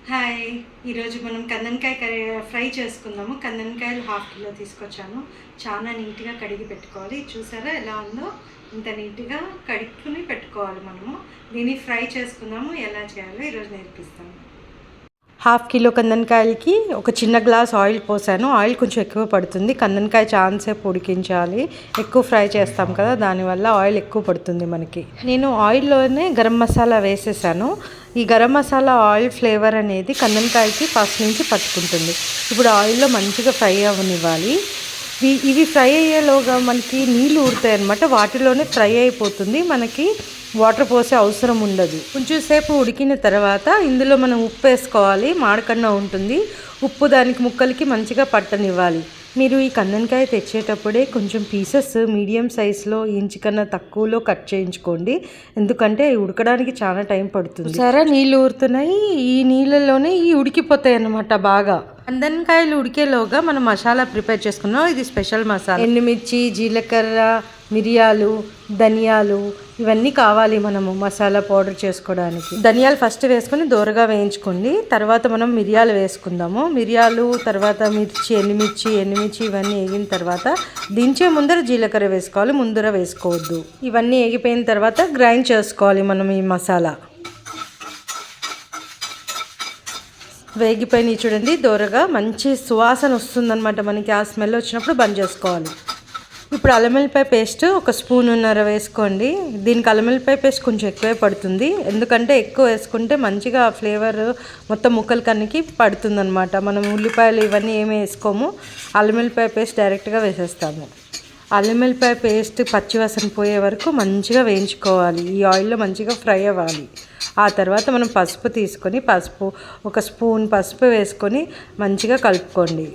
Hi, ఈరోజు మనం కందనకాయ curry fry చేసుకుందాము. కందనకాయలు 1/2 కిలో తీసుకొచ్చాను. చాలా నీట్గా కడిగి పెట్టుకోవాలి. చూసారా ఎలా ఉందో? ఇంత నీట్గా కడుక్కుని పెట్టుకోవాలి. మనము దీన్ని ఫ్రై చేసుకుందాము. ఎలా చేయాలో ఈరోజు నేర్పిస్తాము. 1/2 కిలో కందనకాయలకి ఒక చిన్న గ్లాస్ ఆయిల్ పోసాను. ఆయిల్ కొంచెం ఎక్కువ పడుతుంది. కందనకాయ చాలాసేపు ఉడికించాలి. ఎక్కువ ఫ్రై చేస్తాం కదా, దానివల్ల ఆయిల్ ఎక్కువ పడుతుంది మనకి. నేను ఆయిల్లోనే గరం మసాలా వేసేసాను. ఈ గరం మసాలా ఆయిల్ ఫ్లేవర్ అనేది కందనకాయకి ఫస్ట్ నుంచి పట్టుకుంటుంది. ఇప్పుడు ఆయిల్లో మంచిగా ఫ్రై అవ్వనివ్వాలి. ఇవి ఫ్రై అయ్యేలోగా మనకి నీళ్ళు ఊరుతాయి అన్నమాట. వాటిలోనే ఫ్రై అయిపోతుంది. మనకి వాటర్ పోసే అవసరం ఉండదు. కొంచెం సేపు ఉడికిన తర్వాత ఇందులో మనం ఉప్పు వేసుకోవాలి. మాడకుండా ఉంటుంది. ఉప్పు దానికి ముక్కలకి మంచిగా పట్టనివ్వాలి. మీరు ఈ కందనకాయ తెచ్చేటప్పుడే కొంచెం పీసెస్ మీడియం సైజులో ఇంచు కన్నా తక్కువలో కట్ చేయించుకోండి. ఎందుకంటే ఉడకడానికి చాలా టైం పడుతుంది. సరే, నీళ్ళు ఊరుతున్నాయి. ఈ నీళ్ళలోనే ఉడికిపోతాయి అన్నమాట బాగా. కందనకాయలు ఉడికేలోగా మనం మసాలా ప్రిపేర్ చేసుకున్నాం. ఇది స్పెషల్ మసాలా. ఎండుమిర్చి, జీలకర్ర, మిరియాలు, ధనియాలు ఇవన్నీ కావాలి మనము మసాలా పౌడర్ చేసుకోవడానికి. ధనియాలు ఫస్ట్ వేసుకొని దూరగా వేయించుకోండి. తర్వాత మనం మిరియాలు వేసుకుందాము. మిరియాలు తర్వాత ఎండుమిర్చి ఇవన్నీ వేగిన తర్వాత దించే ముందర జీలకర్ర వేసుకోవాలి. ముందర వేసుకోవద్దు. ఇవన్నీ వేగిపోయిన తర్వాత గ్రైండ్ చేసుకోవాలి మనం ఈ మసాలా. వేగిపోయినాయి చూడండి. దూరగా మంచి సువాసన వస్తుందన్నమాట మనకి. ఆ స్మెల్ వచ్చినప్పుడు బంద్ చేసుకోవాలి. ఇప్పుడు అల్లం వెల్లిపాయ పేస్ట్ 1 స్పూన్నర వేసుకోండి. దీనికి అల్లం వెల్లిపాయ పేస్ట్ కొంచెం ఎక్కువే పడుతుంది. ఎందుకంటే ఎక్కువ వేసుకుంటే మంచిగా ఫ్లేవర్ మొత్తం ముక్కల కన్నికి పడుతుందన్నమాట. మనం ఉల్లిపాయలు ఇవన్నీ ఏమీ వేసుకోము. అల్లం వెల్లిపాయ పేస్ట్ డైరెక్ట్గా వేసేస్తాము. అల్లం వెల్లిపాయ పేస్ట్ పచ్చివాసన పోయే వరకు మంచిగా వేయించుకోవాలి. ఈ ఆయిల్లో మంచిగా ఫ్రై అవ్వాలి. ఆ తర్వాత మనం పసుపు తీసుకొని 1 స్పూన్ పసుపు వేసుకొని మంచిగా కలుపుకోండి.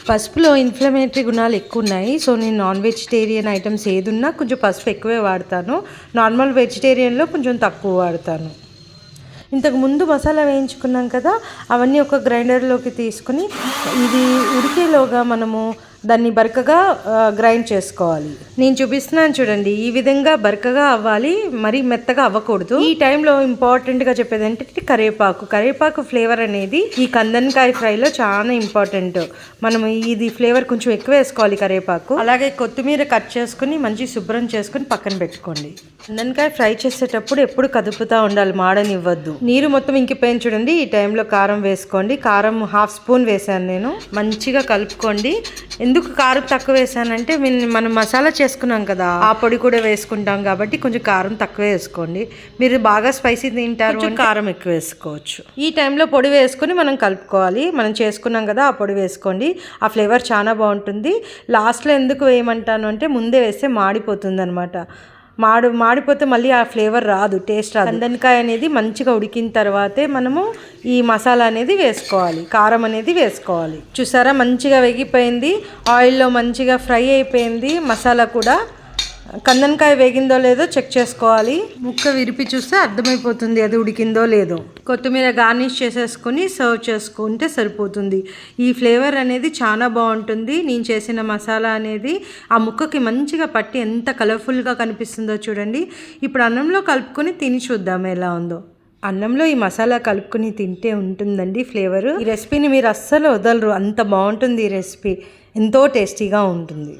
పసుపులో ఇన్ఫ్లమేటరీ గుణాలు ఎక్కువ ఉన్నాయి. సో నేను నాన్ వెజిటేరియన్ ఐటమ్స్ ఏది ఉన్నా కొంచెం పసుపు ఎక్కువే వాడతాను. నార్మల్ వెజిటేరియన్లో కొంచెం తక్కువ వాడతాను. ఇంతకు ముందు మసాలా వేయించుకున్నాం కదా, అవన్నీ ఒక గ్రైండర్లోకి తీసుకుని ఇది ఉడికేలోగా మనము దాన్ని బరకగా గ్రైండ్ చేసుకోవాలి. నేను చూపిస్తున్నాను చూడండి. ఈ విధంగా బరకగా అవ్వాలి, మరీ మెత్తగా అవ్వకూడదు. ఈ టైంలో ఇంపార్టెంట్గా చెప్పేది ఏంటంటే కరివేపాకు ఫ్లేవర్ అనేది ఈ కందనకాయ ఫ్రైలో చాలా ఇంపార్టెంట్. మనం ఇది ఫ్లేవర్ కొంచెం ఎక్కువ వేసుకోవాలి కరివేపాకు. అలాగే కొత్తిమీర కట్ చేసుకుని మంచి శుభ్రం చేసుకుని పక్కన పెట్టుకోండి. కందనకాయ ఫ్రై చేసేటప్పుడు ఎప్పుడు కదుపుతూ ఉండాలి, మాడనివ్వద్దు. నీరు మొత్తం ఇంకిపోయింది చూడండి. ఈ టైంలో కారం వేసుకోండి. కారం 1/2 స్పూన్ వేసాను నేను. మంచిగా కలుపుకోండి. ఎందుకు కారం తక్కువ వేసానంటే మనం మసాలా చేసుకున్నాం కదా, ఆ పొడి కూడా వేసుకుంటాం కాబట్టి కొంచెం కారం తక్కువ వేసుకోండి. మీరు బాగా స్పైసీ తింటారు అంటే కారం ఎక్కువ వేసుకోవచ్చు. ఈ టైంలో పొడి వేసుకొని మనం కలుపుకోవాలి. మనం చేసుకున్నాం కదా, ఆ పొడి వేసుకోండి. ఆ ఫ్లేవర్ చాలా బాగుంటుంది. లాస్ట్లో ఎందుకు వేయమంటాను అంటే ముందే వేస్తే మాడిపోతుంది అనమాట. మాడిపోతే మళ్ళీ ఆ ఫ్లేవర్ రాదు, టేస్ట్ రాదు. కందనకాయ అనేది మంచిగా ఉడికిన తర్వాతే మనము ఈ మసాలా అనేది వేసుకోవాలి, కారం అనేది వేసుకోవాలి. చూసారా, మంచిగా వేగిపోయింది. ఆయిల్లో మంచిగా ఫ్రై అయిపోయింది. మసాలా కూడా కందనకాయ వేగిందో లేదో చెక్ చేసుకోవాలి. ముక్క విరిపి చూస్తే అర్థమైపోతుంది అది ఉడికిందో లేదో. కొత్తిమీర గార్నిష్ చేసేసుకొని సర్వ్ చేసుకుంటే సరిపోతుంది. ఈ ఫ్లేవర్ అనేది చాలా బాగుంటుంది. నేను చేసిన మసాలా అనేది ఆ ముక్కకి మంచిగా పట్టి ఎంత కలర్ఫుల్గా కనిపిస్తుందో చూడండి. ఇప్పుడు అన్నంలో కలుపుకొని తిని చూద్దాం ఎలా ఉందో. అన్నంలో ఈ మసాలా కలుపుకొని తింటే ఉంటుందండి ఫ్లేవర్. ఈ రెసిపీని మీరు అస్సలు వదలరు, అంత బాగుంటుంది ఈ రెసిపీ. ఎంతో టేస్టీగా ఉంటుంది.